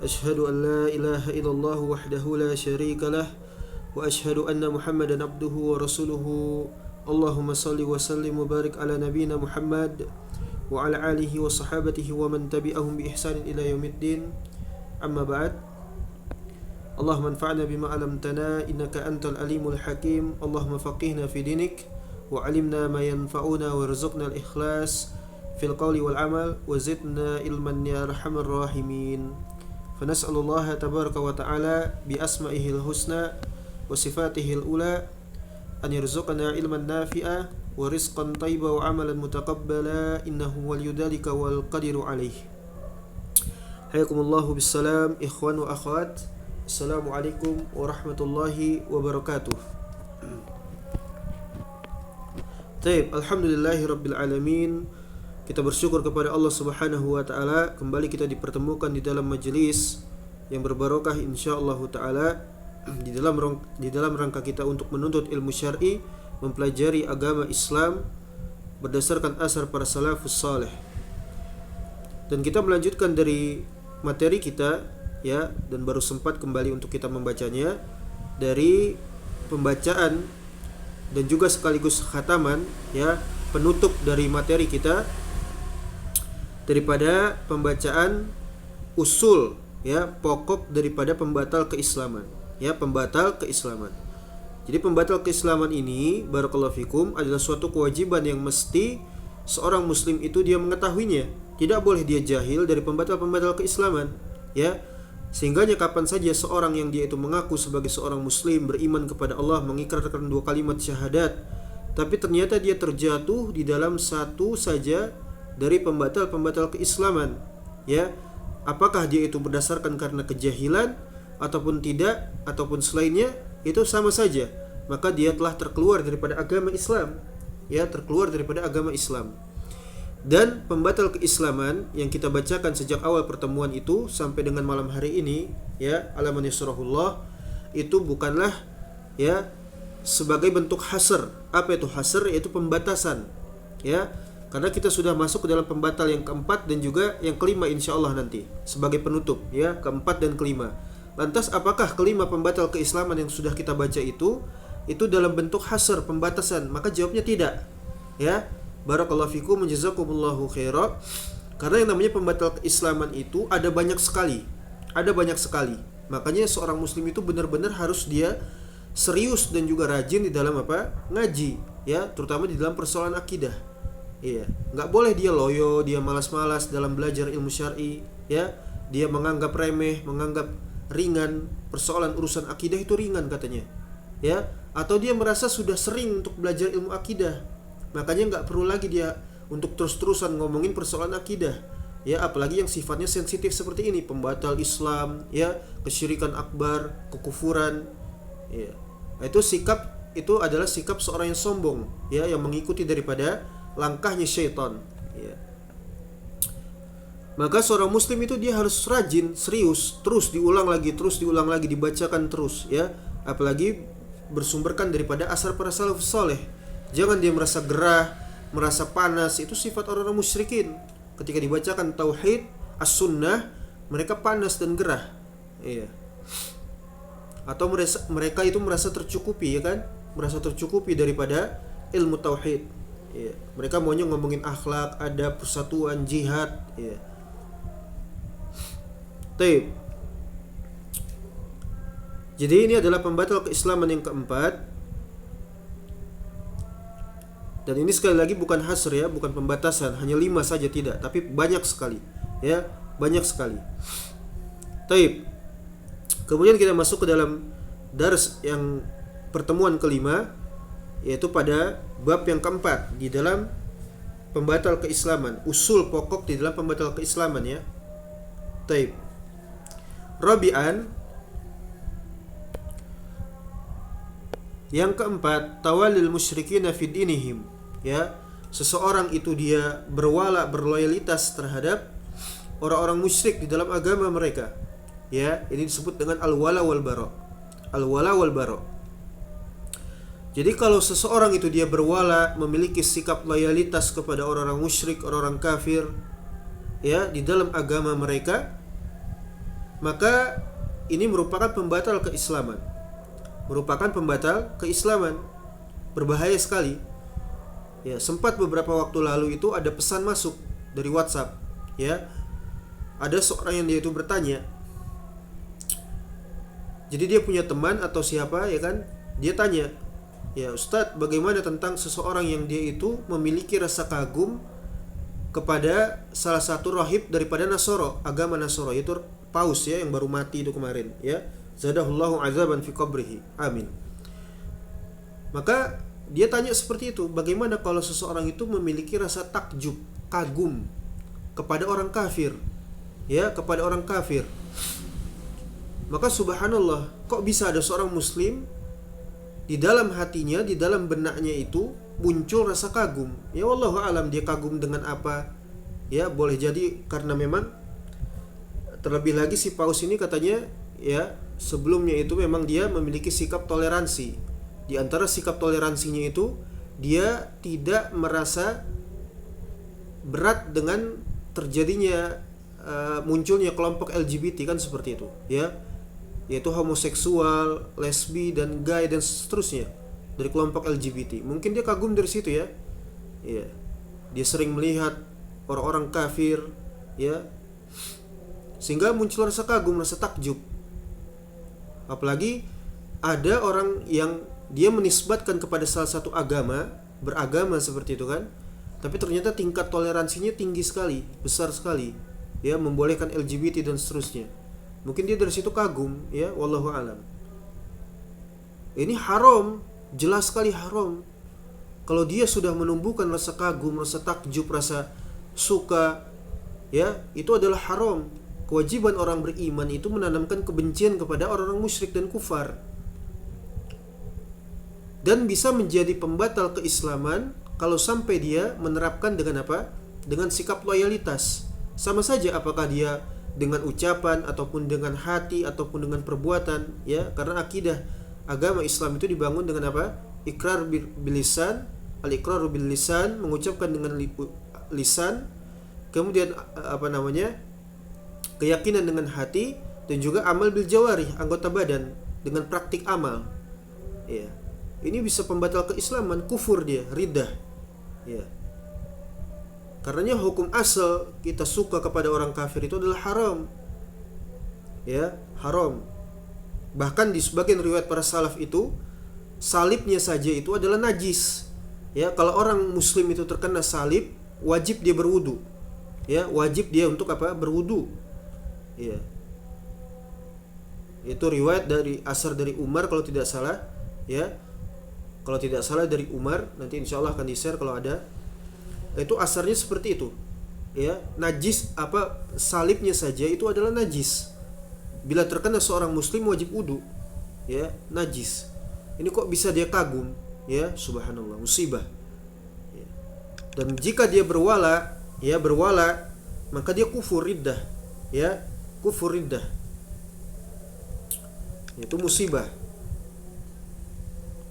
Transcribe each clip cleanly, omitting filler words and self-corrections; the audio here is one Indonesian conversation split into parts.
أشهد أن لا إله إلا الله وحده لا شريك له وأشهد أن محمدا عبده ورسوله اللهم صل وسلم وبارك على نبينا محمد وعلى آله وصحابته ومن تبعهم بإحسان إلى يوم الدين أما بعد اللهم انفعنا بما علمتنا إنك أنت العليم الحكيم اللهم فقهنا في دينك وعلمنا ما ينفعنا وارزقنا الإخلاص في القول والعمل وزدنا علما يا أرحم الراحمين فنسأل الله تبارك وتعالى بأسمائه الحسنى وصفاته الأولى أن يرزقنا علما نافعا ورزقا طيبا وعملا متقبلا إنه ولي ذلك والقدير عليه. حياكم الله بالسلام إخوان وأخوات. Assalamualaikum warahmatullahi wabarakatuh. Taib, alhamdulillahi rabbil alamin. Kita bersyukur kepada Allah Subhanahu wa taala, kembali kita dipertemukan di dalam majelis yang berbarokah insyaallah taala di dalam rangka kita untuk menuntut ilmu syar'i, mempelajari agama Islam berdasarkan asar para salafus saleh. Dan kita melanjutkan dari materi kita ya, dan baru sempat kembali untuk kita membacanya dari pembacaan dan juga sekaligus khataman ya, penutup dari materi kita daripada pembacaan usul ya, pokok daripada pembatal keislaman ya, pembatal keislaman. Jadi pembatal keislaman ini barakallahu fikum adalah suatu kewajiban yang mesti seorang muslim itu dia mengetahuinya. Tidak boleh dia jahil dari pembatal-pembatal keislaman ya. Sehingganya kapan saja seorang yang dia itu mengaku sebagai seorang muslim, beriman kepada Allah, mengikrarkan dua kalimat syahadat, tapi ternyata dia terjatuh di dalam satu saja dari pembatal-pembatal keislaman ya, apakah dia itu berdasarkan karena kejahilan ataupun tidak, ataupun selainnya, itu sama saja, maka dia telah terkeluar daripada agama Islam ya, terkeluar daripada agama Islam. Dan pembatal keislaman yang kita bacakan sejak awal pertemuan itu sampai dengan malam hari ini ya, alaman yasrahullah, itu bukanlah ya sebagai bentuk hasr. Apa itu hasr? Yaitu pembatasan ya, karena kita sudah masuk ke dalam pembatal yang keempat dan juga yang kelima insyaallah nanti sebagai penutup ya, keempat dan kelima. Lantas apakah kelima pembatal keislaman yang sudah kita baca itu dalam bentuk hasr, pembatasan? Maka jawabnya tidak ya. Barakallahu fikum, jazakumullahu khairan. Karena yang namanya pembatal keislaman itu ada banyak sekali. Ada banyak sekali. Makanya seorang muslim itu benar-benar harus dia serius dan juga rajin di dalam apa? Ngaji, ya, terutama di dalam persoalan akidah. Iya, enggak boleh dia loyo, dia malas-malas dalam belajar ilmu syar'i, ya. Dia menganggap remeh, menganggap ringan persoalan urusan akidah itu ringan katanya. Ya, atau dia merasa sudah sering untuk belajar ilmu akidah. Makanya nggak perlu lagi dia untuk terus-terusan ngomongin persoalan akidah ya, apalagi yang sifatnya sensitif seperti ini, pembatal Islam ya, kesyirikan akbar, kekufuran ya. Itu adalah sikap seorang yang sombong ya, yang mengikuti daripada langkahnya syaitan ya. Maka seorang muslim itu dia harus rajin, serius, terus diulang lagi, dibacakan terus ya, apalagi bersumberkan daripada asar para salafus saleh. Jangan dia merasa gerah, merasa panas. Itu sifat orang-orang musyrikin. Ketika dibacakan tauhid, as-sunnah, mereka panas dan gerah. Iya. Atau mereka itu merasa tercukupi, ya kan? Merasa tercukupi daripada ilmu tauhid. Iya. Mereka maunya ngomongin akhlak, adab, persatuan, jihad. Iya. Taib. Jadi ini adalah pembatal keislaman yang keempat. Dan ini sekali lagi bukan hasr ya, bukan pembatasan, hanya 5 saja tidak, tapi banyak sekali ya, banyak sekali. Taib. Kemudian kita masuk ke dalam dars yang pertemuan kelima, yaitu pada bab yang keempat di dalam pembatal keislaman, usul pokok di dalam pembatal keislaman ya. Taib. Rabi'an, yang keempat, tawalil musyrikina fi dinihim ya, seseorang itu dia berloyalitas terhadap orang-orang musyrik di dalam agama mereka ya. Ini disebut dengan al-wala wal bara. Al-wala wal bara. Jadi kalau seseorang itu dia berwala, memiliki sikap loyalitas kepada orang-orang musyrik, orang-orang kafir ya, di dalam agama mereka, maka ini merupakan pembatal keislaman. Merupakan pembatal keislaman. Berbahaya sekali. Ya, sempat beberapa waktu lalu itu ada pesan masuk dari WhatsApp, ya. Ada seorang yang dia itu bertanya. Jadi dia punya teman atau siapa, ya kan? Dia tanya, "Ya, Ustadz, bagaimana tentang seseorang yang dia itu memiliki rasa kagum kepada salah satu rahib daripada Nasoro, agama Nasoro, yaitu Paus, ya, yang baru mati itu kemarin, ya. Zadahullahu azaban fi qabrihi. Amin." Maka dia tanya seperti itu, bagaimana kalau seseorang itu memiliki rasa takjub, kagum kepada orang kafir, ya, kepada orang kafir. Maka subhanallah, kok bisa ada seorang muslim di dalam hatinya, di dalam benaknya itu muncul rasa kagum. Ya wallahu alam dia kagum dengan apa? Ya, boleh jadi karena memang terlebih lagi si Paus ini katanya, ya, sebelumnya itu memang dia memiliki sikap toleransi. Di antara sikap toleransinya itu, dia tidak merasa berat dengan terjadinya munculnya kelompok LGBT, kan seperti itu, ya, yaitu homoseksual, lesbi dan gay dan seterusnya dari kelompok LGBT. Mungkin dia kagum dari situ, ya. Ya. Dia sering melihat orang-orang kafir, ya, sehingga muncul rasa kagum, rasa takjub. Apalagi ada orang yang dia menisbatkan kepada salah satu agama, beragama seperti itu kan, tapi ternyata tingkat toleransinya tinggi sekali, besar sekali, ya, membolehkan LGBT dan seterusnya. Mungkin dia dari situ kagum, ya, wallahu alam. Ini haram, jelas sekali haram. Kalau dia sudah menumbuhkan rasa kagum, rasa takjub, rasa suka, ya, itu adalah haram. Kewajiban orang beriman itu menanamkan kebencian kepada orang-orang musyrik dan kufar. Dan bisa menjadi pembatal keislaman kalau sampai dia menerapkan dengan apa? Dengan sikap loyalitas. Sama saja apakah dia dengan ucapan ataupun dengan hati ataupun dengan perbuatan, ya, karena akidah agama Islam itu dibangun dengan apa? Ikrar bil lisan, al-iqraru bil lisan, mengucapkan dengan lisan, kemudian keyakinan dengan hati, dan juga amal bil jawarih, anggota badan, dengan praktik amal. Ya. Ini bisa pembatal keislaman, kufur dia, riddah. Ya. Karenanya hukum asal kita suka kepada orang kafir itu adalah haram. Ya, haram. Bahkan di sebagian riwayat para salaf itu, salibnya saja itu adalah najis. Ya, kalau orang muslim itu terkena salib, wajib dia berwudu. Ya, wajib dia untuk apa? Berwudu. Ya. Itu riwayat dari asar dari Umar kalau tidak salah, ya. Kalau tidak salah dari Umar, nanti insya Allah akan di-share kalau ada. Itu asarnya seperti itu, ya. Najis apa, salibnya saja itu adalah najis. Bila terkena seorang muslim wajib wudu, ya, najis. Ini kok bisa dia kagum, ya, subhanallah, musibah. Ya. Dan jika dia berwala, maka dia kufur riddah, ya, kufur riddah. Itu musibah.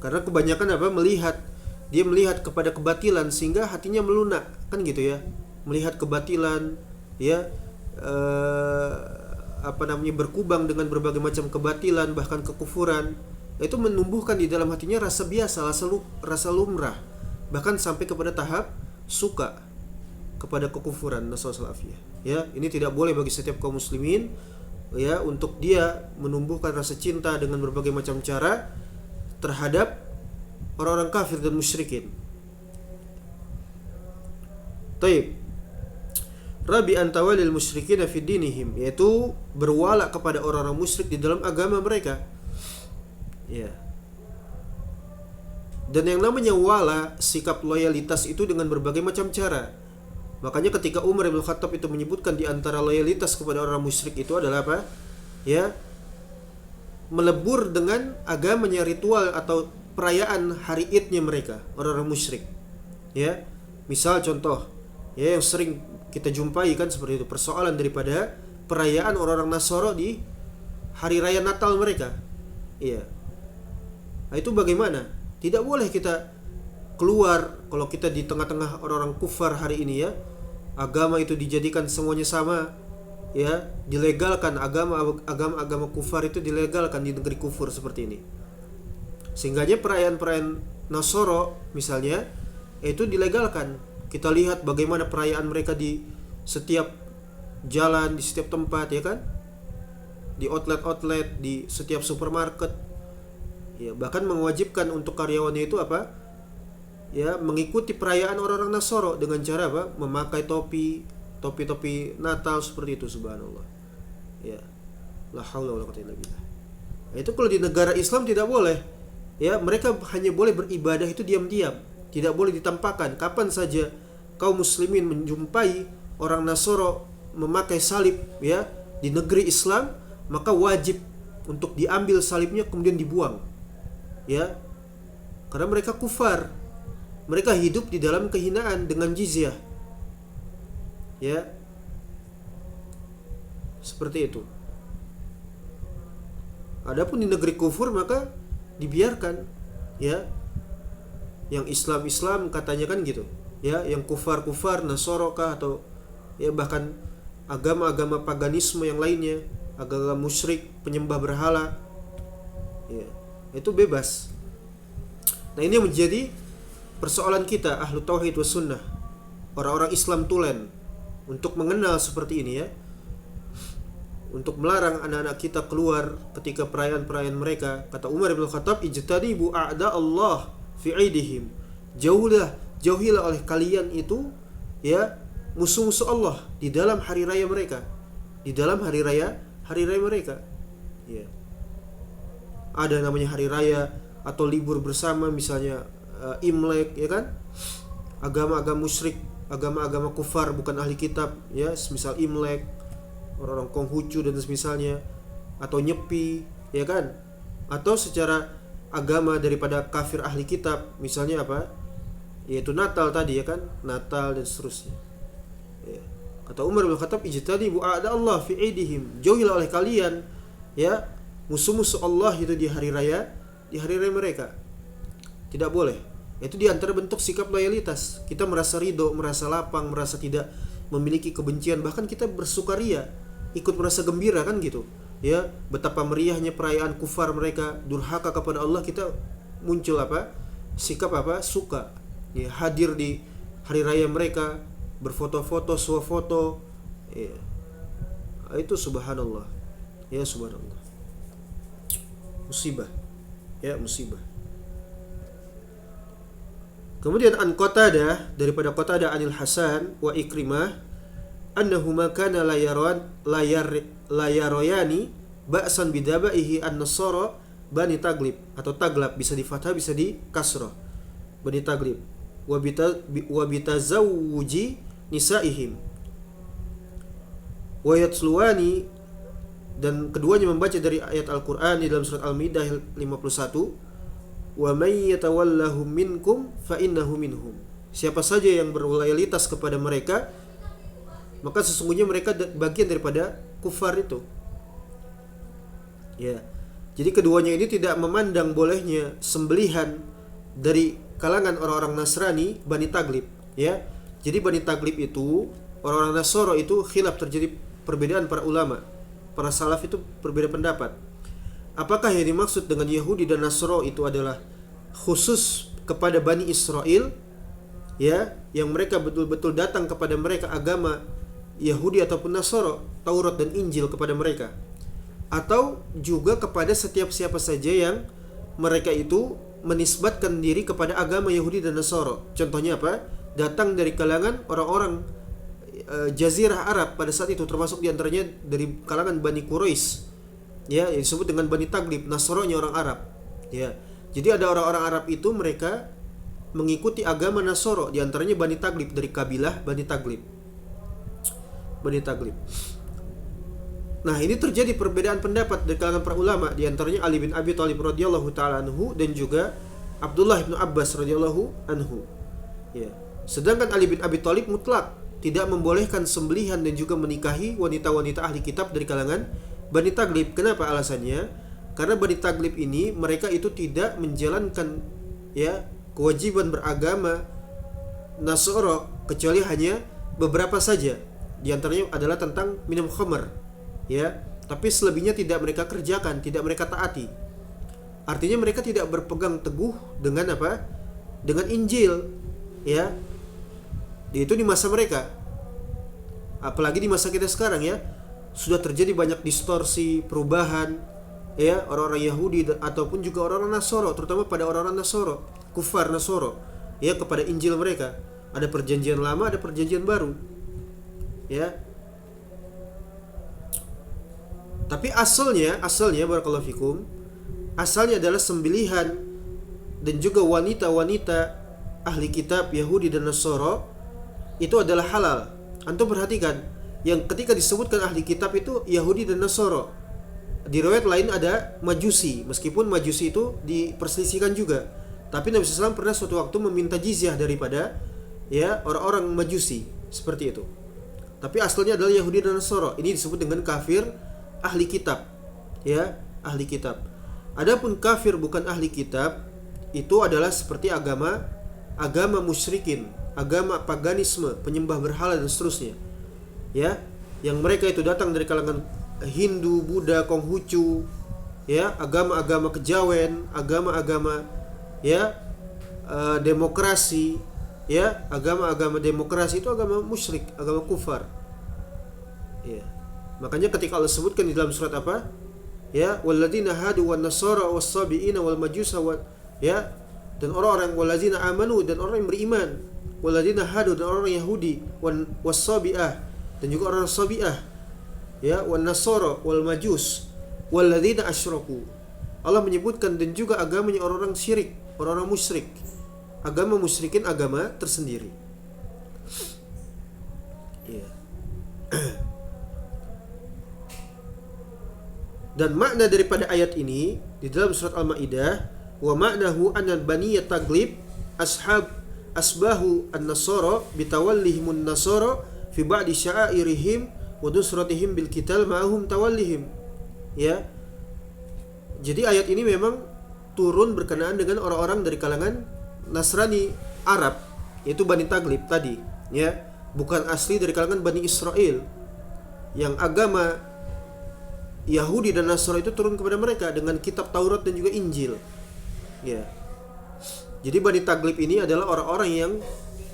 Karena kebanyakan apa? Dia melihat kepada kebatilan sehingga hatinya melunak, kan gitu, ya. Melihat kebatilan, ya, berkubang dengan berbagai macam kebatilan, bahkan kekufuran. Itu menumbuhkan di dalam hatinya rasa biasa, rasa lumrah, bahkan sampai kepada tahap suka kepada kekufuran. Nasallallahu alaihi wasallam. Ya, ini tidak boleh bagi setiap kaum muslimin, ya, untuk dia menumbuhkan rasa cinta dengan berbagai macam cara terhadap orang-orang kafir dan musyrikin. Taib. Rabi antawalil musyrikin fi dinihim, yaitu berwala kepada orang-orang musyrik di dalam agama mereka. Ya. Dan yang namanya wala, sikap loyalitas itu dengan berbagai macam cara. Makanya ketika Umar bin Khattab itu menyebutkan di antara loyalitas kepada orang musyrik itu adalah apa? Ya, melebur dengan agamanya, ritual atau perayaan hari idnya mereka, orang-orang musyrik. Ya, misal contoh, ya, yang sering kita jumpai kan seperti itu, persoalan daripada perayaan orang-orang Nasoro di hari raya Natal mereka. Iya. Nah, itu bagaimana? Tidak boleh kita keluar kalau kita di tengah-tengah orang-orang kufar hari ini, ya. Agama itu dijadikan semuanya sama, ya dilegalkan, agama kufar itu dilegalkan di negeri kufur seperti ini. Sehingganya perayaan-perayaan Nasoro misalnya itu dilegalkan. Kita lihat bagaimana perayaan mereka di setiap jalan, di setiap tempat, ya kan? Di outlet-outlet, di setiap supermarket. Ya, bahkan mewajibkan untuk karyawannya itu apa? Ya, mengikuti perayaan orang-orang Nasoro dengan cara apa? Memakai topi Natal seperti itu, subhanallah. Ya. La haula wala quwwata illa billah. Itu kalau di negara Islam tidak boleh. Ya, mereka hanya boleh beribadah itu diam-diam, tidak boleh ditampakkan. Kapan saja kaum muslimin menjumpai orang Nasoro memakai salib ya di negeri Islam, maka wajib untuk diambil salibnya kemudian dibuang. Ya. Karena mereka kufar. Mereka hidup di dalam kehinaan dengan jizyah. Ya. Seperti itu. Adapun di negeri kufur maka dibiarkan, ya. Yang Islam katanya kan gitu, ya. Yang kufar Nasoro kah atau ya bahkan agama-agama paganisme yang lainnya, agama musyrik, penyembah berhala, ya, itu bebas. Nah, ini yang menjadi persoalan kita ahlu tauhid was sunnah, orang-orang Islam tulen, untuk mengenal seperti ini, ya, untuk melarang anak-anak kita keluar ketika perayaan-perayaan mereka. Kata Umar bin Khattab, ijtanibu a'da Allah fi 'idihim. Jauhilah oleh kalian itu ya musuh-musuh Allah di dalam hari raya mereka. Di dalam hari raya mereka. Ya. Ada namanya hari raya atau libur bersama, misalnya Imlek, ya kan? Agama-agama musyrik, agama-agama kufar bukan ahli kitab, ya, semisal Imlek, orang-orang Konghucu dan semisalnya, atau Nyepi, ya kan? Atau secara agama daripada kafir ahli kitab, misalnya apa? Yaitu Natal tadi, ya kan? Natal dan seterusnya. Ya. Kata Umar bin Khattab, ijtanibu a'da Allah fi 'idihim. Jauhilah oleh kalian ya musuh-musuh Allah itu di hari raya mereka. Tidak boleh. Itu di antara bentuk sikap loyalitas. Kita merasa ridho, merasa lapang, merasa tidak memiliki kebencian, bahkan kita bersukaria, ikut merasa gembira kan gitu. Ya, betapa meriahnya perayaan kufar mereka, durhaka kepada Allah, kita muncul apa? Sikap apa? Suka. Ya, hadir di hari raya mereka, berfoto-foto, swafoto. Ya. Itu subhanallah. Ya, subhanallah. Musibah. Ya, musibah. Kemudian an Qatadah, daripada Qatadah anil Hasan wa Ikrimah, annahuma kana layarayani ba'san bidabaihi an-nasara Bani Taglib, atau Taglab, bisa di fathah bisa di kasrah, Bani Taglib, wa bitazawuji nisaihim wa yatsluwani, dan keduanya membaca dari ayat Al-Qur'an di dalam surat Al-Maidah 51, wa may yatawallahum minkum fa innahu minhum. Siapa saja yang berloyalitas kepada mereka, maka sesungguhnya mereka bagian daripada kufar itu. Ya. Jadi keduanya ini tidak memandang bolehnya sembelihan dari kalangan orang-orang Nasrani, Bani Taglib, ya. Jadi Bani Taglib itu, orang-orang Nasoro itu khilaf, terjadi perbedaan para ulama. Para salaf itu berbeda pendapat. Apakah yang dimaksud dengan Yahudi dan Nasro itu adalah khusus kepada Bani Israel, ya, yang mereka betul-betul datang kepada mereka agama Yahudi ataupun Nasoro, Taurat dan Injil kepada mereka, atau juga kepada setiap siapa saja yang mereka itu menisbatkan diri kepada agama Yahudi dan Nasoro. Contohnya apa? Datang dari kalangan orang-orang Jazirah Arab pada saat itu, termasuk diantaranya dari kalangan Bani Quraisy, ya, yang disebut dengan Bani Taglib, Nasronya orang Arab, ya. Jadi ada orang-orang Arab itu mereka mengikuti agama Nasoro, diantaranya Bani Taglib, dari kabilah Bani Taglib. Nah, ini terjadi perbedaan pendapat dari kalangan para ulama, diantaranya Ali bin Abi Thalib radhiyallahu taala anhu dan juga Abdullah bin Abbas radhiyallahu anhu. Ya. Sedangkan Ali bin Abi Thalib mutlak tidak membolehkan sembelihan dan juga menikahi wanita-wanita ahli kitab dari kalangan Bani Taglib. Kenapa alasannya? Karena Bani Taglib ini mereka itu tidak menjalankan ya kewajiban beragama Nasoro kecuali hanya beberapa saja. Di antaranya adalah tentang minum khamr, ya. Tapi selebihnya tidak mereka kerjakan, tidak mereka taati. Artinya mereka tidak berpegang teguh dengan apa? Dengan Injil, ya. Itu di masa mereka. Apalagi di masa kita sekarang, ya. Sudah terjadi banyak distorsi, perubahan, ya, orang-orang Yahudi ataupun juga orang-orang Nasoro, terutama pada orang-orang Nasoro, kufar Nasoro, ya, kepada Injil mereka. Ada perjanjian lama, ada perjanjian baru, ya. Tapi asalnya barakallahu fikum, asalnya adalah sembelihan dan juga wanita-wanita ahli kitab Yahudi dan Nasoro itu adalah halal. Antum perhatikan, yang ketika disebutkan ahli kitab itu Yahudi dan Nasoro. Di riwayat lain ada Majusi, meskipun Majusi itu diperselisihkan juga. Tapi Nabi SAW pernah suatu waktu meminta jizyah daripada, ya, orang-orang Majusi, seperti itu. Tapi asalnya adalah Yahudi dan Nasoro. Ini disebut dengan kafir ahli kitab, ya, ahli kitab. Adapun kafir bukan ahli kitab itu adalah seperti agama musyrikin, agama paganisme, penyembah berhala dan seterusnya, ya, yang mereka itu datang dari kalangan Hindu, Buddha, Konghucu, ya, agama-agama kejawen, agama-agama, ya, demokrasi, ya, agama-agama demokrasi itu agama musyrik, agama kufar, ya. Makanya ketika Allah sebutkan di dalam surat apa, ya, walladzina hadu wan nasara was-sabiina wal majusa, ya, dan orang-orang walladzina amanu, dan orang yang beriman, walladzina hadu, dan orang Yahudi, was-sabiah, dan juga orang sabiah, ya, wan nasara wal majus walladzina asyraku. Allah menyebutkan dan juga agamanya orang-orang syirik, orang-orang musyrik. Agama musyrikin agama tersendiri. Ya. Dan makna daripada ayat ini di dalam surat Al-Maidah, wa ma'nahu anna bani taglib asbahu an-nasara bitawallihimun nasara fi ba'di sya'airihim wa nusratihim bil qital ma'hum tawallihim. Ya. Jadi ayat ini memang turun berkenaan dengan orang-orang dari kalangan Nasrani Arab, yaitu Bani Taglib tadi, ya, bukan asli dari kalangan Bani Israel, yang agama Yahudi dan Nasrani itu turun kepada mereka dengan kitab Taurat dan juga Injil, ya. Jadi Bani Taglib ini adalah orang-orang yang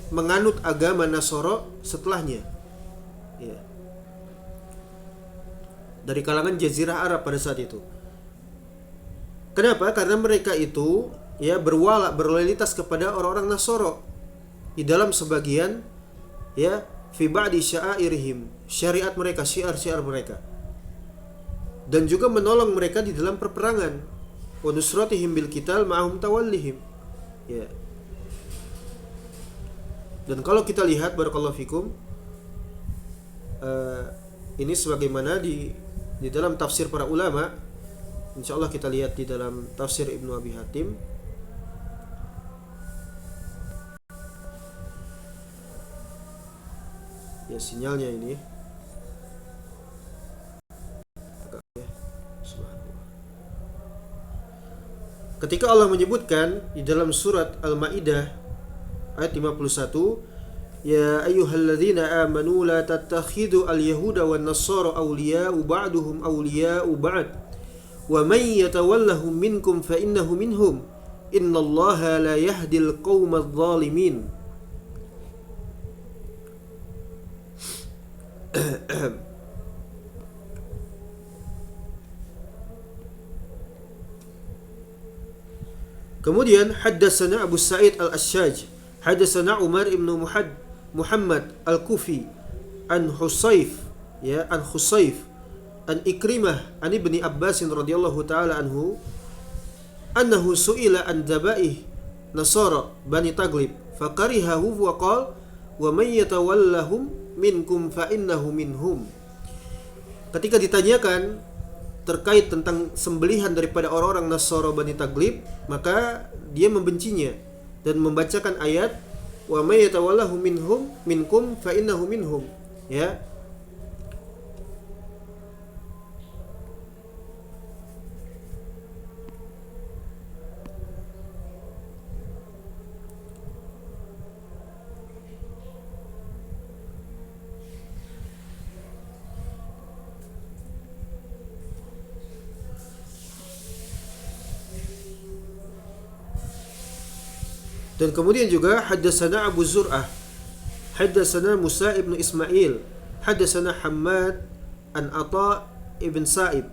menganut agama Nasoro setelahnya, ya, dari kalangan Jazirah Arab pada saat itu. Kenapa? Karena mereka itu, ya, berloyalitas kepada orang-orang Nasoro di dalam sebagian, ya, fi ba'di sya'airihim, syariat mereka, syiar-syiar mereka, dan juga menolong mereka di dalam perperangan, wa nusratihim bil qital ma'hum tawallihim, ya. Dan kalau kita lihat barakallahu fikum, ini sebagaimana di dalam tafsir para ulama, insyaallah kita lihat di dalam tafsir Ibnu Abi Hatim. Ya, sinyalnya ini. Ketika Allah menyebutkan di dalam surat Al-Maidah ayat 51, ya ayyuhalladzina amanu la tattakhidu al-yahuda wan nasara awliya'u ba'duhum awliya'u ba'd wa man yatawallahum minkum fa innahu minhum innallaha la yahdil qaumadz zalimin. Kemudian haddatsana Abu Sa'id Al-Ashaj, haddatsana Umar ibn Muhammad Al-Kufi an Husayf, ya, an Husayf an Ikrimah an Ibni Abbas radhiyallahu taala anhu annahu su'ila an dabaih Nasara Bani Taglib faqarihahu wa qala wa man yatawallahum minkum fa innahu minhum. Ketika ditanyakan terkait tentang sembelihan daripada orang-orang Nasara Bani Taglib, maka dia membencinya dan membacakan ayat wa may yatawallahu minkum fa innahu minhum, ya. Dan kemudian juga haddatsana Abu Zur'ah, haddatsana Musa ibn Ismail, haddatsana Hammad an Atha ibn Sa'ib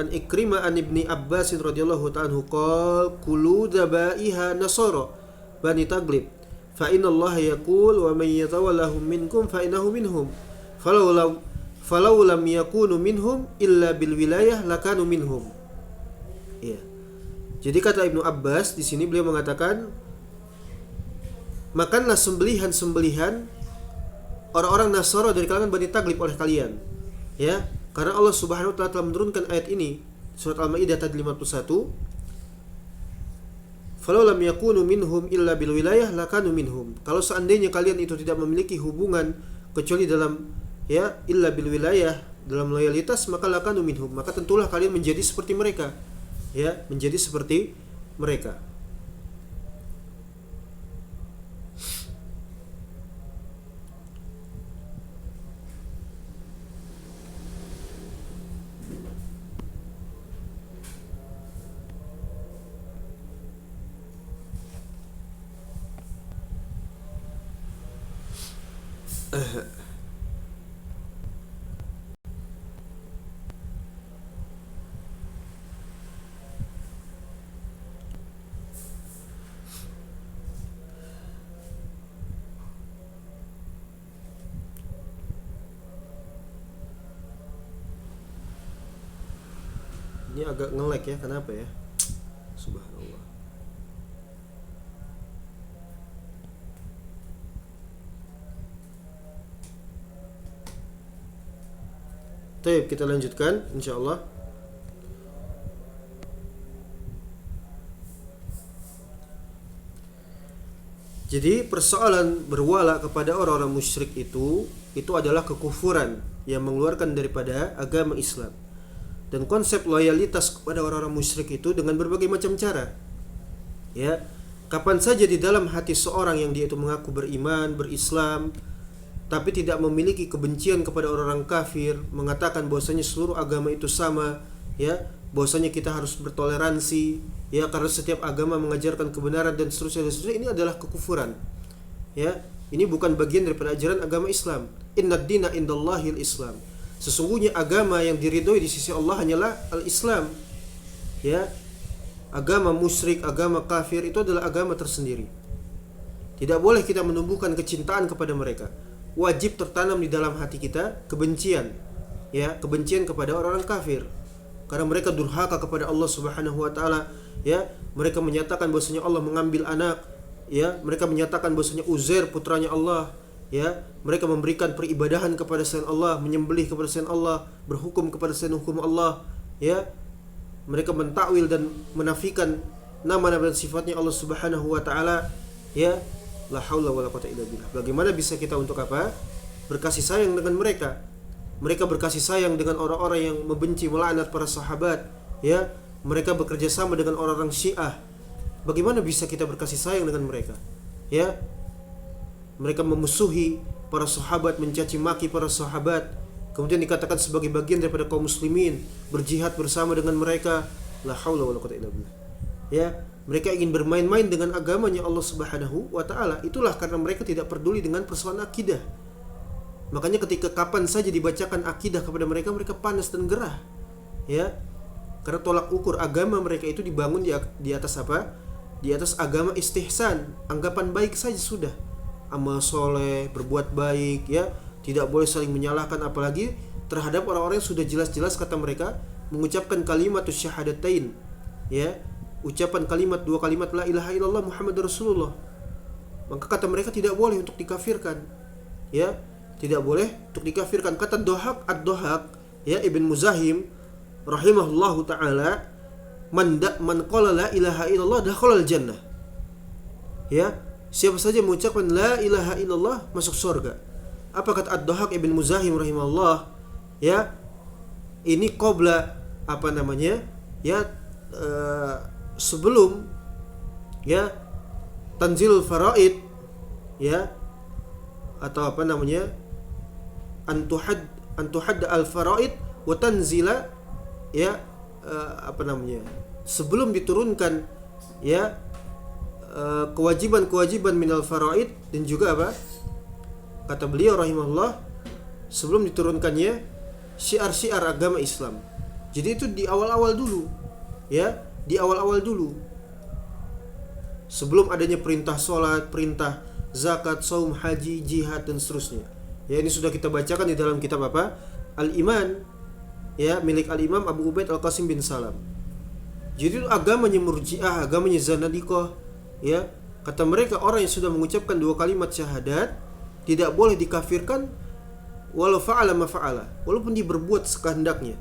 an Ikrimah an Ibni Abbas radhiyallahu ta'ala anhu qala kulu dabaiha nasara bani Taglib fa inna Allah yaqul wa man yatawallahum minkum fa innahu minhum falau lam yakunu minhum illa bil wilayah lakanu minhum. Ya. Jadi kata Ibnu Abbas di sini beliau mengatakan makanlah sembelihan-sembelihan orang-orang Nasara dari kalangan Bani Taglib oleh kalian. Ya, karena Allah Subhanahu wa taala telah menurunkan ayat ini surat Al-Maidah ayat 51. Falau lam yakunu minhum illa bil wilayah lakanu minhum. Kalau seandainya kalian itu tidak memiliki hubungan kecuali dalam illa bil wilayah, dalam loyalitas, maka lakanu minhum, maka tentulah kalian menjadi seperti mereka. Ya, menjadi seperti mereka. Ini agak nge-lag ya, kenapa ya? Subhanallah. Baik, kita lanjutkan insyaallah. Jadi persoalan berwala kepada orang-orang musyrik itu adalah kekufuran yang mengeluarkan daripada agama Islam. Dan konsep loyalitas kepada orang-orang musyrik itu dengan berbagai macam cara. Ya, kapan saja di dalam hati seorang yang dia itu mengaku beriman, berislam, tapi tidak memiliki kebencian kepada orang-orang kafir, mengatakan bahwasanya seluruh agama itu sama, ya, bahwasanya kita harus bertoleransi, ya, karena setiap agama mengajarkan kebenaran dan seterusnya, ini adalah kekufuran. Ya, ini bukan bagian daripada ajaran agama Islam. Innad dina indallahil Islam. Sesungguhnya agama yang diridhoi di sisi Allah hanyalah al-Islam. Ya. Agama musyrik, agama kafir itu adalah agama tersendiri. Tidak boleh kita menumbuhkan kecintaan kepada mereka. Wajib tertanam di dalam hati kita kebencian. Ya, kebencian kepada orang-orang kafir. Karena mereka durhaka kepada Allah Subhanahu wa taala, ya. Mereka menyatakan bahwasanya Allah mengambil anak, ya. Mereka menyatakan bahwasanya Uzair putranya Allah. Ya, mereka memberikan peribadahan kepada selain Allah, menyembelih kepada selain Allah, berhukum kepada selain hukum Allah, ya. Mereka mentakwil dan menafikan nama-nama dan sifatnya Allah Subhanahu wa taala, ya. La haula wala quwata illa billah. Bagaimana bisa kita untuk apa? Berkasih sayang dengan mereka. Mereka berkasih sayang dengan orang-orang yang membenci, melaknat para sahabat, ya. Mereka bekerja sama dengan orang-orang Syiah. Bagaimana bisa kita berkasih sayang dengan mereka? Ya. Mereka memusuhi para sahabat, mencaci maki para sahabat, kemudian dikatakan sebagai bagian daripada kaum muslimin, berjihad bersama dengan mereka. La haula wala quwata illa billah. Ya, mereka ingin bermain-main dengan agamanya Allah Subhanahu wa taala. Itulah karena mereka tidak peduli dengan persoalan akidah. Makanya ketika kapan saja dibacakan akidah kepada mereka, mereka panas dan gerah. Ya. Karena tolak ukur agama mereka itu dibangun di atas apa? Di atas agama istihsan, anggapan baik saja sudah. Amal soleh, berbuat baik, ya, tidak boleh saling menyalahkan, apalagi terhadap orang-orang yang sudah jelas-jelas kata mereka mengucapkan kalimatus syahadatain, ya, ucapan kalimat, dua kalimat la ilaha illallah Muhammadur Rasulullah. Maka kata mereka tidak boleh untuk dikafirkan, ya, tidak boleh untuk dikafirkan. Kata Dohak ad-Dohak, ya, Ibn Muzahim rahimahullahu taala, man qala la ilaha illallah dakhala al-jannah. Ya, siapa saja mengucapkan la ilaha illallah masuk surga. Apa kata Ad-Dhahak Ibn Muzahim rahimahullah? Ya, ini qabla apa namanya? Ya, sebelum ya tanzil faraid, ya, atau apa namanya? Antuhad al-faraid wa tanzila, ya, apa namanya? Sebelum diturunkan, ya, kewajiban-kewajiban minal faraid, dan juga apa? Kata beliau rahimahullah, sebelum diturunkannya syiar-syiar agama Islam. Jadi itu di awal-awal dulu, ya, di awal-awal dulu. Sebelum adanya perintah sholat, perintah zakat, saum, haji, jihad, dan seterusnya. Ya, ini sudah kita bacakan di dalam kitab apa? Al-Iman, ya, milik Al-Imam Abu Ubaid Al-Qasim bin Salam. Jadi itu agamanya Murji'ah, agamanya Zanadiqah, ya. Kata mereka, orang yang sudah mengucapkan 2 kalimat syahadat tidak boleh dikafirkan walau fa'ala ma fa'ala, walaupun dia berbuat sekehendaknya.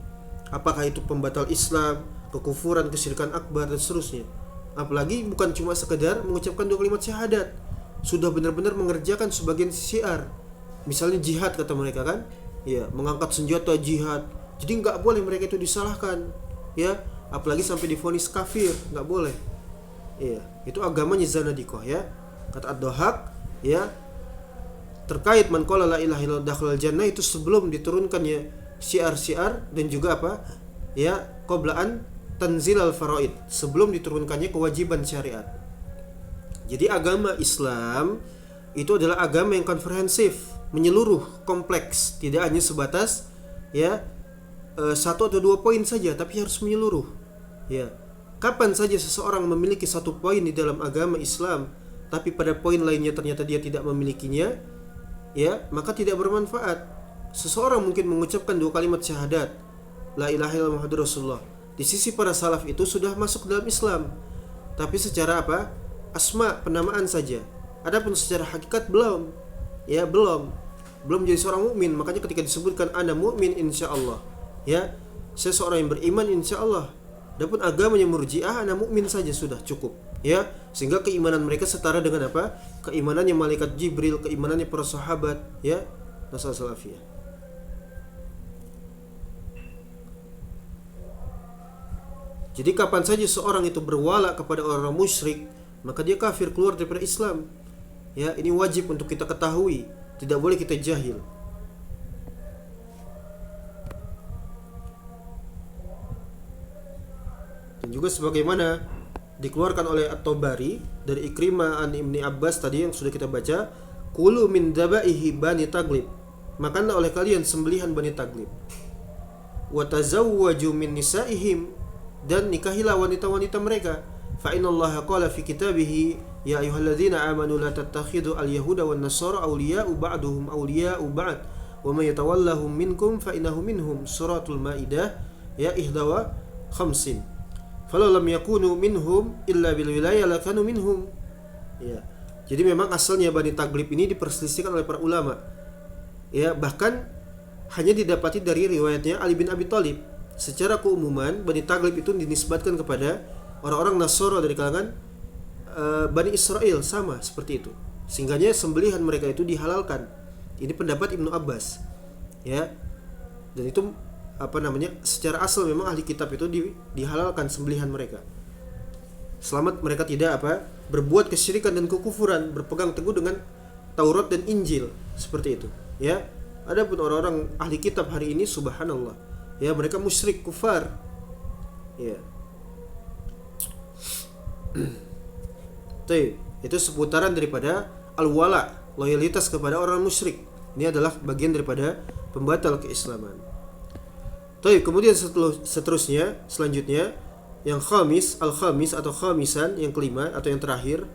Apakah itu pembatal Islam, kekufuran, kesyirikan akbar, dan seterusnya. Apalagi bukan cuma sekedar mengucapkan 2 kalimat syahadat, sudah benar-benar mengerjakan sebagian syiar. Misalnya jihad, kata mereka kan, ya, mengangkat senjata jihad. Jadi nggak boleh mereka itu disalahkan, ya, apalagi sampai divonis kafir, nggak boleh. Ya, itu agamanya Zanadiqah, ya. Kata Ad-Dhahhak, ya, terkait man qala la ilaha illallah dakhalal jannah, itu sebelum diturunkannya syiar-syiar, dan juga apa? Ya, qoblaan tanzilal faraid, sebelum diturunkannya kewajiban syariat. Jadi agama Islam itu adalah agama yang komprehensif, menyeluruh, kompleks, tidak hanya sebatas, ya, 1 atau 2 poin saja, tapi harus menyeluruh. Ya, kapan saja seseorang memiliki 1 poin di dalam agama Islam, tapi pada poin lainnya ternyata dia tidak memilikinya, ya, maka tidak bermanfaat. Seseorang mungkin mengucapkan 2 kalimat syahadat, la ilaha illallah Muhammadur Rasulullah, di sisi para salaf itu sudah masuk dalam Islam, tapi secara apa? Asma, penamaan saja. Adapun secara hakikat belum, ya, belum jadi seorang mukmin. Makanya ketika disebutkan ana mukmin insyaallah, ya, saya seorang yang beriman insyaallah. Adapun agamanya Murji'ah, ana mukmin saja sudah cukup, ya. Sehingga keimanan mereka setara dengan apa? Keimanannya malaikat Jibril, keimanannya para sahabat, ya. Nasallallahu alaihi. Jadi kapan saja seorang itu berwala kepada orang musyrik, maka dia kafir, keluar daripada Islam. Ya, ini wajib untuk kita ketahui, tidak boleh kita jahil. Dan juga sebagaimana dikeluarkan oleh At-Tabari dari Ikrimah an Ibni Abbas tadi yang sudah kita baca, kulu min dabaihi bani Taglib, makanlah oleh kalian sembelihan Bani Taglib. Wa tazawwaju min nisaihim, dan nikahilah wanita-wanita mereka. Fa innallaha qala fi kitabihi ya ayyuhalladzina amanu la tattakhidhu al-yahuda wan nasara awliya'u ba'duhum awliya'u ba'd wa may yatawallahum minkum fa innahu minhum. Suratul Maidah ya 51. Falau lam yakunu minhum illa bil wilayah lakanu minhum. Ya. Jadi memang asalnya Bani Taglib ini diperselisihkan oleh para ulama. Ya, bahkan hanya didapati dari riwayatnya Ali bin Abi Thalib. Secara keumuman Bani Taglib itu dinisbatkan kepada orang-orang Nasara dari kalangan Bani Israel, sama seperti itu. Sehingganya sembelihan mereka itu dihalalkan. Ini pendapat Ibnu Abbas. Ya. Dan itu secara asal memang ahli kitab itu dihalalkan sembelihan mereka. Selamat mereka tidak berbuat kesyirikan dan kekufuran, berpegang teguh dengan Taurat dan Injil, seperti itu, ya. Adapun orang-orang ahli kitab hari ini subhanallah, ya, mereka musyrik, kufar. Ya. Itu seputaran daripada al-wala, loyalitas kepada orang musyrik. Ini adalah bagian daripada pembatal keislaman. Kemudian seterusnya, selanjutnya yang al-khamis atau khamisan, yang kelima atau yang terakhir,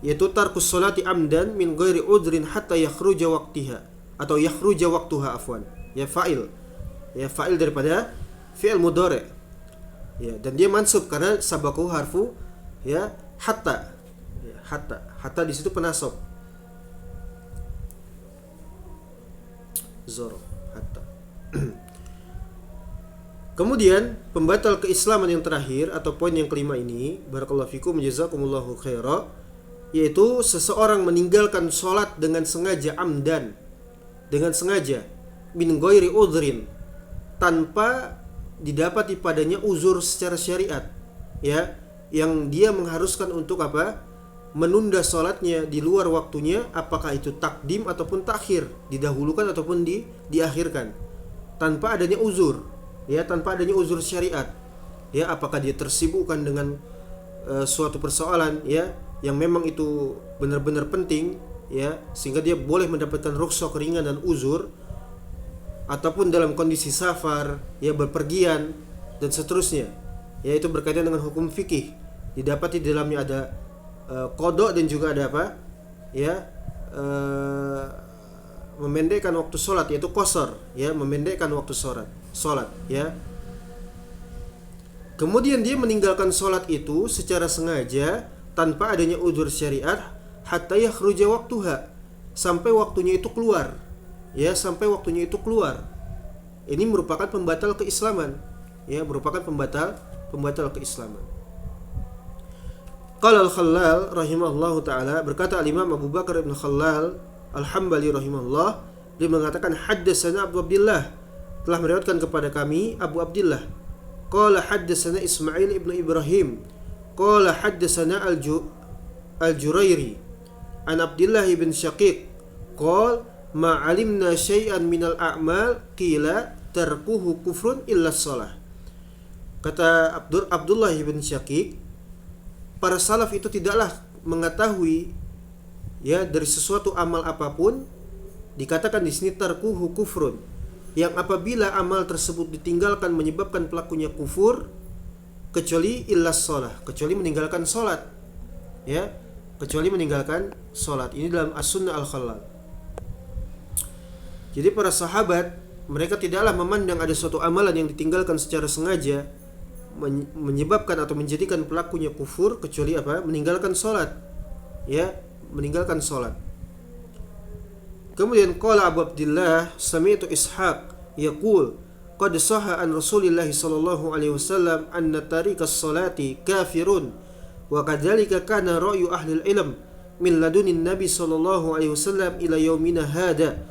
yaitu tarkus sholati amdan min ghairi udrin hatta yakhruja waqtiha atau yakhruja waqtuha afwan. Ya, fa'il daripada fi'il mudhari'. Ya, dan dia mansub karena sabaku harfu, ya, hatta. Ya, hatta di situ penasab. Zoro, hatta. Kemudian pembatal keislaman yang terakhir atau poin yang kelima ini, barakallahu fikum jazakumullahu khaira, yaitu seseorang meninggalkan sholat dengan sengaja, amdan, dengan sengaja, min ghairi udhrin, tanpa didapati padanya uzur secara syariat, ya, yang dia mengharuskan untuk menunda sholatnya di luar waktunya, apakah itu takdim ataupun takhir, didahulukan ataupun diakhirkan, tanpa adanya uzur, ya, tanpa adanya uzur syariat, ya, apakah dia tersibukkan dengan suatu persoalan, ya, yang memang itu benar-benar penting, ya, sehingga dia boleh mendapatkan rukhsah ringan dan uzur, ataupun dalam kondisi safar, ya, bepergian dan seterusnya, ya, itu berkaitan dengan hukum fikih. Didapati di dalamnya ada qada dan juga ada apa, ya, memendekkan waktu sholat, yaitu qasar, ya, memendekkan waktu sholat, ya. Kemudian dia meninggalkan sholat itu secara sengaja tanpa adanya udzur syariat, hatta yakhruja waktuha, sampai waktunya itu keluar, ya, sampai waktunya itu keluar. Ini merupakan pembatal keislaman, ya, merupakan pembatal keislaman. Qala al-Khallal rahimahullahu taala, berkata al-Imam Abu Bakar ibn Khallal Al-Hambali rahimahullah, dia mengatakan haddatsana Abu Abdullah, telah meriwayatkan kepada kami Abu Abdullah. Qala haddatsana Ismail ibn Ibrahim, qala haddatsana Al-Jurairi an Abdullah ibn Syaqiq, qala ma 'alimna syai'an minal a'mal qila tarkuhu kufrun illa shalah. Kata Abdullah ibn Syaqiq, para salaf itu tidaklah mengetahui, ya, dari sesuatu amal apapun, dikatakan di sini tarkuhu kufrun, yang apabila amal tersebut ditinggalkan menyebabkan pelakunya kufur, kecuali illas shalah, kecuali meninggalkan salat, ya, kecuali meninggalkan salat. Ini dalam As-Sunnah Al-Khallal. Jadi para sahabat, mereka tidaklah memandang ada suatu amalan yang ditinggalkan secara sengaja menyebabkan atau menjadikan pelakunya kufur, kecuali apa? Meninggalkan salat, ya, meninggalkan salat. Kemudian qala Abu Abdullah sami'tu Ishaq yaqul qad sahha an Rasulillah sallallahu alaihi wasallam anna tarikas salati kafirun wa kadzalika kana ra'yu ahli al-ilm min ladunin nabi sallallahu alaihi wasallam ila yaumina hada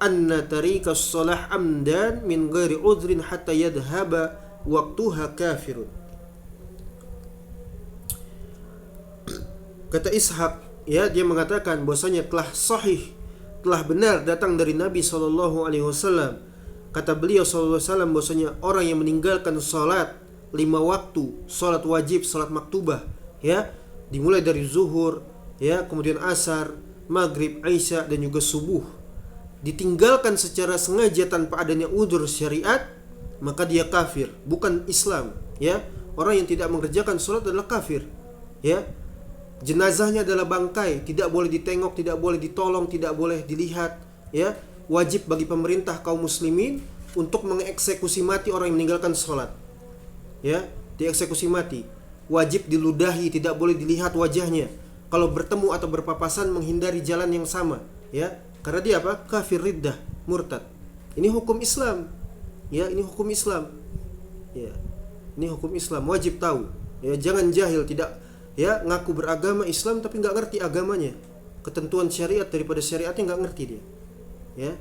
anna tarikas salah amdan min ghairi udhrin hatta yadhhaba waqtuha kafirun. Kata Ishaq, ya, dia mengatakan bahwasanya telah sahih, telah benar datang dari Nabi sallallahu alaihi wasallam. Kata beliau sallallahu alaihi wasallam bahwasanya orang yang meninggalkan salat 5 waktu, salat wajib, salat maktubah, ya, dimulai dari zuhur, ya, kemudian asar, maghrib, isya dan juga subuh, ditinggalkan secara sengaja tanpa adanya udzur syariat, maka dia kafir, bukan Islam, ya. Orang yang tidak mengerjakan salat adalah kafir, ya. Jenazahnya adalah bangkai, tidak boleh ditengok, tidak boleh ditolong, tidak boleh dilihat, ya. Wajib bagi pemerintah kaum muslimin untuk mengeksekusi mati orang yang meninggalkan salat, ya, dieksekusi mati. Wajib diludahi, tidak boleh dilihat wajahnya. Kalau bertemu atau berpapasan menghindari jalan yang sama, ya, karena dia apa? Kafir, riddah, murtad. Ini hukum Islam, ya, ini hukum Islam, ya, ini hukum Islam, wajib tahu, ya, jangan jahil, tidak, ya, ngaku beragama Islam tapi nggak ngerti agamanya, ketentuan syariat daripada syariatnya nggak ngerti dia, ya.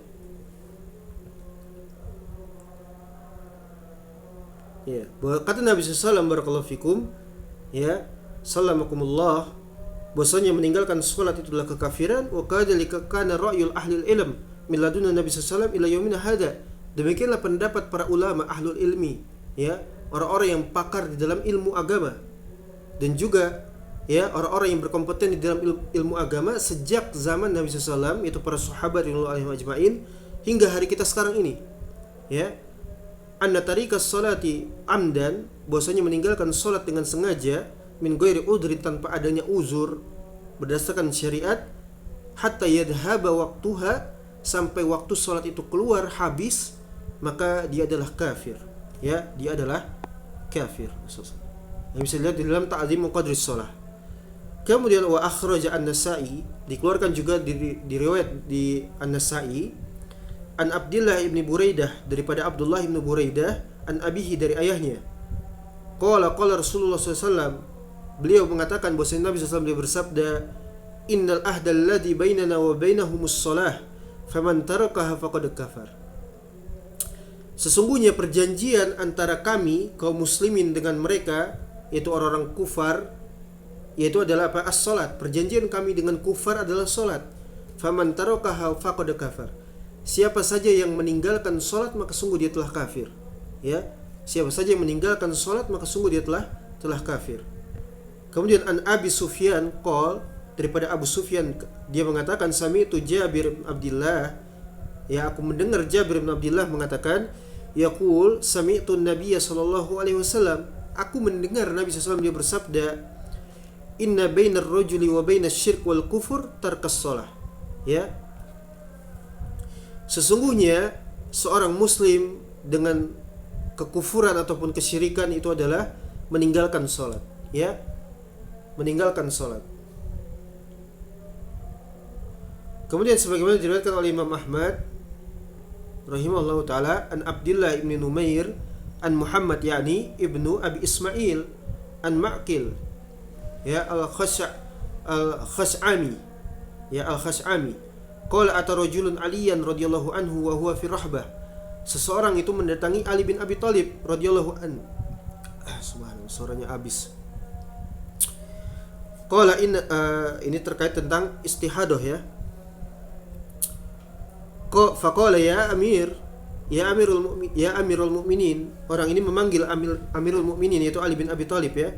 Ya, kata Nabi SAW, barakallahu fikum, ya, salamakumullah, bahwasanya meninggalkan salat itu adalah kekafiran. Wa kadzalika kana ra'yul ahli ilm min ladunna Nabi SAW ila yaumina hada. Demikianlah pendapat para ulama ahlul ilmi, ya, orang-orang yang pakar di dalam ilmu agama, dan juga, ya, orang-orang yang berkompeten di dalam ilmu agama sejak zaman Nabi SAW, yaitu para sahabat radhiyallahu anhum ajma'in, hingga hari kita sekarang ini, ya. Anna tarikas salati amdan, bahwasanya meninggalkan salat dengan sengaja, min ghairi udhrin, tanpa adanya uzur berdasarkan syariat, hatta yadhhaba waktuha, sampai waktu salat itu keluar, habis, maka dia adalah kafir, ya, dia adalah kafir. Yang bisa dilihat di dalam Ta'zimu Qadris Shalah. Kemudian wa akhraja An-Nasa'i, dikeluarkan juga di riwayat di An-Nasa'i, an Abdullah ibn Buraidah, daripada Abdullah ibn Buraidah, an abihi, dari ayahnya. Qala Rasulullah SAW, beliau mengatakan bahwa Nabi SAW dia bersabda, innal ahdal ladzi bainana wa bainahumus shalah faman tarakaha faqad kafar. Sesungguhnya perjanjian antara kami kaum muslimin dengan mereka, yaitu orang-orang kufar, yaitu adalah apa? As-salat. Perjanjian kami dengan kufar adalah salat. Faman tarakaha faqad kafar. Siapa saja yang meninggalkan salat maka sungguh dia telah kafir, ya. Siapa saja yang meninggalkan salat maka sungguh dia telah kafir. Kemudian an Abi Sufyan qol, daripada Abu Sufyan dia mengatakan sami'tu Jabir bin Abdullah, ya aku mendengar Jabir bin Abdullah mengatakan yaqul sami'tu Nabiyya sallallahu alaihi wasallam, aku mendengar Nabi SAW dia bersabda inna bainar rajuli wa bainas syirk wal kufur tarkas shalah, ya sesungguhnya seorang muslim dengan kekufuran ataupun kesyirikan itu adalah meninggalkan salat, ya meninggalkan salat. Kemudian sebagaimana diriwayatkan oleh Imam Ahmad rahimahullahu taala an Abdullah ibn Numair an Muhammad yakni ibnu Abi Ismail an Ma'qil, ya al-Khash'ami, ya al-Khash'ami qala ata rajulun Aliyan radhiyallahu anhu wa huwa fi rahbah, seseorang itu mendatangi Ali bin Abi Thalib radhiyallahu anhu. Subhanallah, suaranya habis. Qala ini terkait tentang istihadah, ya. Faqala ya Amir, ya Amirul Mukminin, orang ini memanggil Amirul Mukminin yaitu Ali bin Abi Thalib, ya.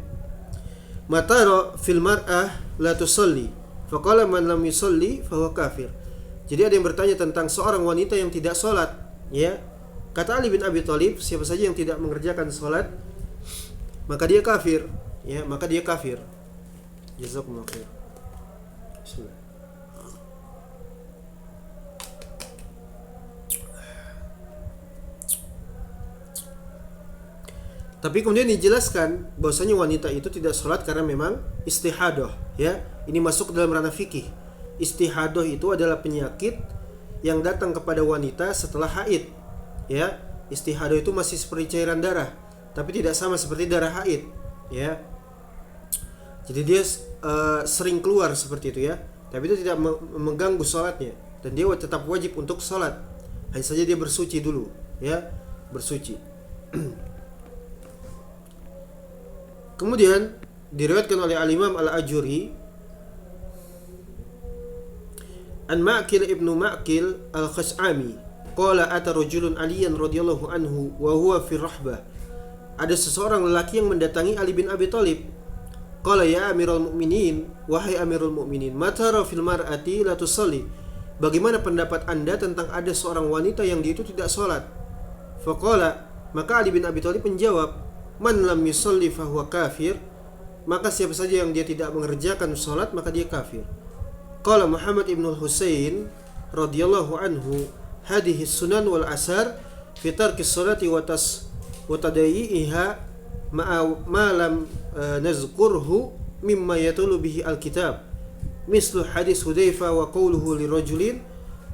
Matara fil mar'ah la tusalli. Faqala man lam yusalli fahuwa kafir. Jadi ada yang bertanya tentang seorang wanita yang tidak salat, ya. Kata Ali bin Abi Thalib, siapa saja yang tidak mengerjakan salat maka dia kafir, ya, maka dia kafir. Jazakumullah khair. Bismillah. Tapi kemudian dijelaskan bahwasanya wanita itu tidak sholat karena memang istihadah, ya. Ini masuk dalam ranah fikih. Istihadah itu adalah penyakit yang datang kepada wanita setelah haid, ya. Istihadah itu masih seperti cairan darah, tapi tidak sama seperti darah haid, ya. Jadi dia sering keluar seperti itu, ya. Tapi itu tidak mengganggu sholatnya, dan dia tetap wajib untuk sholat. Hanya saja dia bersuci dulu, ya, bersuci. Kemudian diriwayatkan oleh Al-Imam Al-Ajuri an Ma'qil ibnu Ma'qil Al-Khash'ami qala ata rajulun Aliyan radhiyallahu anhu wa huwa fi rahbah. Ada seseorang lelaki yang mendatangi Ali bin Abi Thalib. Qala ya Amirul Mukminin, wahai Amirul Mukminin, matara fil mar'ati la tusalli. Bagaimana pendapat Anda tentang ada seorang wanita yang dia itu tidak salat? Faqala, maka Ali bin Abi Thalib menjawab, man lam yusalli fahuwa kafir, maka siapa saja yang dia tidak mengerjakan salat maka dia kafir. Qala Muhammad ibn Husain radhiyallahu anhu, hadhihi sunan wal asar fi tarki salati wa tadayyiha ma lam nazkurhu mimma yatulu bihi alkitab, mislu hadis Hudzaifah wa qawluhu lirajulin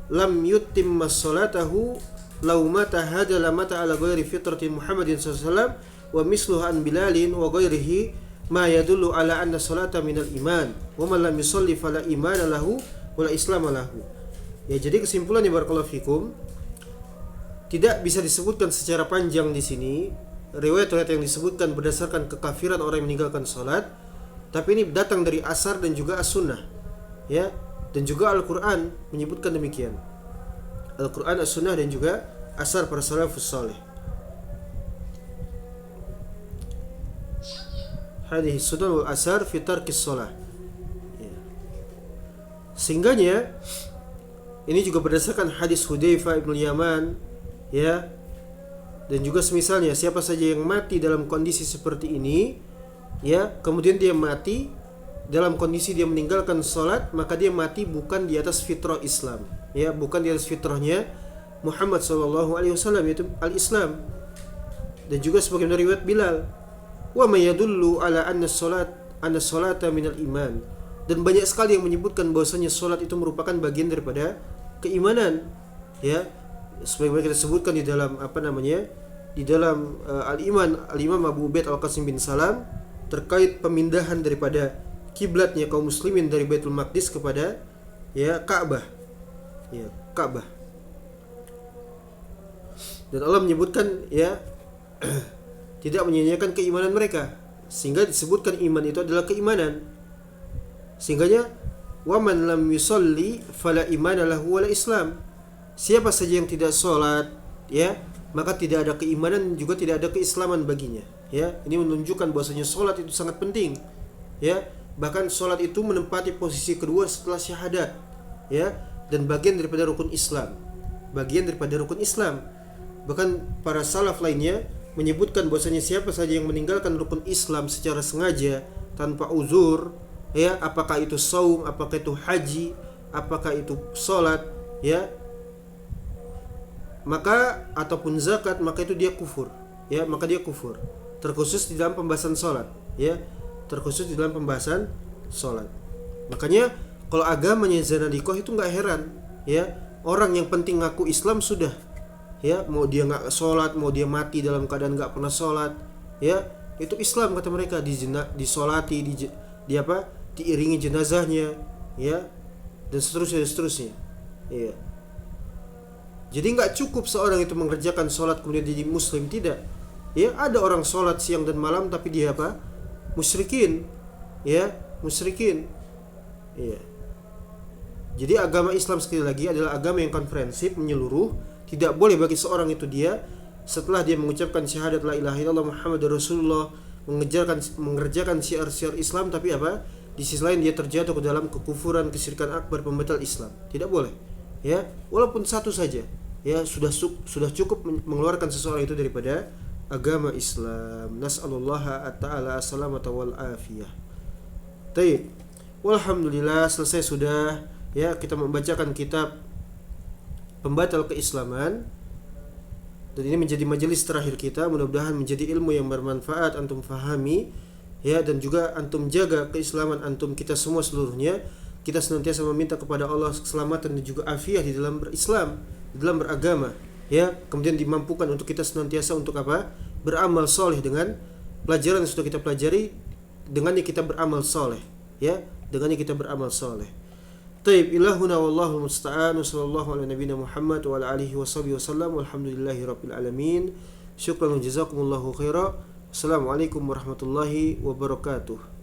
lam yutimma salatahu law mata hadala mata ala ghairi fitrati Muhammadin sallallahu alaihi wasallam wa misluhu an Bilalin wa ghairihi ma yadullu ala anna salata minal iman wa man lam yusalli fala imana lahu wa la islama lahu. Ya, jadi kesimpulannya barakallahu fikum, tidak bisa disebutkan secara panjang di sini riwayat-riwayat yang disebutkan berdasarkan kekafiran orang yang meninggalkan salat, tapi ini datang dari asar dan juga as-sunnah, ya, dan juga Al-Qur'an menyebutkan demikian. Al-Qur'an, as-sunnah dan juga asar para salafus saleh. Hadhihi sunan wal asar fi tarkis shalah. Ya. Sehingganya ini juga berdasarkan hadis Hudzaifah ibn Yaman, ya, dan juga semisalnya siapa saja yang mati dalam kondisi seperti ini, ya, kemudian dia mati dalam kondisi dia meninggalkan salat, maka dia mati bukan di atas fitrah Islam, ya, bukan di atas fitrahnya Muhammad sallallahu alaihi wasallam, yaitu al-Islam. Dan juga sebagaimana riwayat Bilal, wa may yadullu ala anna salata minal iman, dan banyak sekali yang menyebutkan bahwasanya salat itu merupakan bagian daripada keimanan, ya, sebagaimana kita sebutkan di dalam di dalam Al-Imam Abu Ubaid Al-Qasim bin Salam terkait pemindahan daripada kiblatnya kaum muslimin dari Baitul Maqdis kepada, ya, Ka'bah, ya, Ka'bah. Dan Allah menyebutkan, ya, tidak menyia-nyiakan keimanan mereka, sehingga disebutkan iman itu adalah keimanan. Sehingganya wa man lam yusalli fala imana lahu wala islam. Siapa saja yang tidak salat, ya, maka tidak ada keimanan juga tidak ada keislaman baginya, ya. Ini menunjukkan bahwasanya salat itu sangat penting, ya. Bahkan sholat itu menempati posisi kedua setelah syahadat, ya, dan bagian daripada rukun Islam. Bahkan para salaf lainnya menyebutkan bahwasanya siapa saja yang meninggalkan rukun Islam secara sengaja tanpa uzur, ya, apakah itu saum, apakah itu haji, apakah itu sholat, ya, maka ataupun zakat, maka itu dia kufur, ya, maka dia kufur. Terkhusus di dalam pembahasan sholat, ya, Makanya kalau agamanya zanadikoh itu nggak heran, ya, orang yang penting ngaku Islam sudah, ya, mau dia nggak sholat, mau dia mati dalam keadaan nggak pernah sholat, ya, itu Islam kata mereka. Disolati, diiringi jenazahnya, ya, dan seterusnya, ya. Jadi nggak cukup seorang itu mengerjakan sholat kemudian jadi muslim, tidak, ya. Ada orang sholat siang dan malam tapi dia musyrikin, ya, ya. Jadi agama Islam sekali lagi adalah agama yang komprehensif, menyeluruh. Tidak boleh bagi seorang itu dia setelah dia mengucapkan syahadat la ilaha illallah Muhammadur Rasulullah, mengerjakan syiar-syiar Islam, tapi di sisi lain dia terjatuh ke dalam kekufuran, kesyirikan akbar, pembatal Islam. Tidak boleh, ya, walaupun satu saja, ya, sudah cukup mengeluarkan seseorang itu daripada agama Islam. Nas'alullaha ta'ala as-salamata wal afiyah. Baik. Walhamdulillah, selesai sudah, ya, kita membacakan kitab Pembatal Keislaman. Dan ini menjadi majelis terakhir kita. Mudah-mudahan menjadi ilmu yang bermanfaat, antum fahami, ya, dan juga antum jaga keislaman antum, kita semua seluruhnya. Kita senantiasa meminta kepada Allah keselamatan dan juga afiah di dalam berislam, di dalam beragama, ya. Kemudian dimampukan untuk kita senantiasa untuk beramal soleh dengan pelajaran yang sudah kita pelajari, dengannya kita beramal soleh, ya, dengannya kita beramal soleh. Taib ilahuna wallahu musta'an, sallallahu ala nabiyina Muhammad wa ala alihi washabihi wasallam, walhamdulillahi rabbil alamin. Syukran wa jazakumullahu khaira. Assalamualaikum warahmatullahi wabarakatuh.